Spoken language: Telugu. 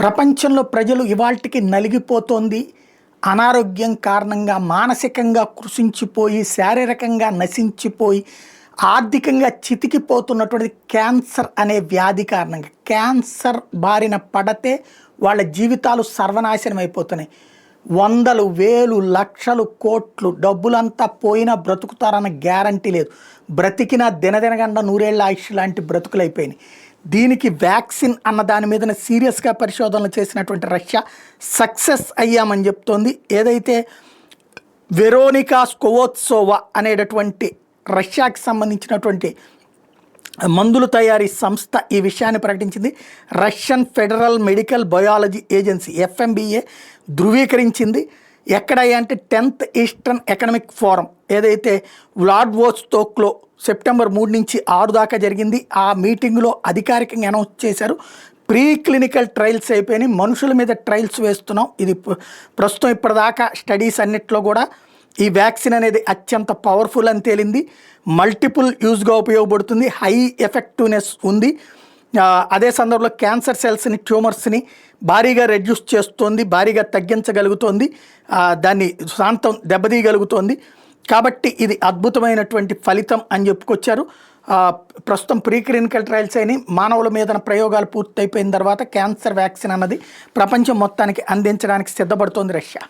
ప్రపంచంలో ప్రజలు ఇవాల్టికి నలిగిపోతోంది. అనారోగ్యం కారణంగా మానసికంగా కృషించిపోయి, శారీరకంగా నశించిపోయి, ఆర్థికంగా చితికిపోతున్నటువంటిది క్యాన్సర్ అనే వ్యాధి కారణంగా. క్యాన్సర్ బారిన పడితే వాళ్ళ జీవితాలు సర్వనాశనం అయిపోతున్నాయి. వందలు, వేలు, లక్షలు, కోట్లు డబ్బులంతా పోయినా బ్రతుకుతారన్న గ్యారంటీ లేదు. బ్రతికినా దినదినగండ నూరేళ్ల ఆయుష్ లాంటి బ్రతుకులైపోయినాయి. దీనికి వ్యాక్సిన్ అన్న దాని మీద సీరియస్గా పరిశోధనలు చేసినటువంటి రష్యా సక్సెస్ అయ్యామని చెప్తోంది. ఏదైతే వెరోనికా స్కోవోత్సోవా అనేటటువంటి రష్యాకి సంబంధించినటువంటి మందుల తయారీ సంస్థ ఈ విషయాన్ని ప్రకటించింది. Russian federal medical biology agency FMBA ధృవీకరించింది. ఎక్కడయ్యా అంటే 10th ఈస్టర్న్ ఎకనామిక్ ఫోరం ఏదైతే వ్లాడివోస్టోక్లో సెప్టెంబర్ 3 నుంచి 6 దాకా జరిగింది. ఆ మీటింగ్లో అధికారికంగా అనౌన్స్ చేశారు. ప్రీ క్లినికల్ ట్రయల్స్ అయిపోయినాయి, మనుషుల మీద ట్రయల్స్ వేస్తున్నాం. ఇది ప్రస్తుతం ఇప్పటిదాకా స్టడీస్ అన్నిట్లో కూడా ఈ వ్యాక్సిన్ అనేది అత్యంత పవర్ఫుల్ అని తేలింది. మల్టిపుల్ యూజ్గా ఉపయోగపడుతుంది, హై ఎఫెక్టివ్నెస్ ఉంది. అదే సందర్భంలో క్యాన్సర్ సెల్స్ని, ట్యూమర్స్ని భారీగా రెడ్యూస్ చేస్తుంది, భారీగా తగ్గించగలుగుతోంది, దాన్ని శాంతం దెబ్బతీయగలుగుతోంది. కాబట్టి ఇది అద్భుతమైనటువంటి ఫలితం అని చెప్పుకొచ్చారు. ప్రస్తుతం ప్రీ క్లినికల్ ట్రయల్స్ అయినాయి, మానవుల మీద ప్రయోగాలు పూర్తయిపోయిన తర్వాత క్యాన్సర్ వ్యాక్సిన్ అన్నది ప్రపంచం మొత్తానికి అందించడానికి సిద్ధపడుతోంది రష్యా.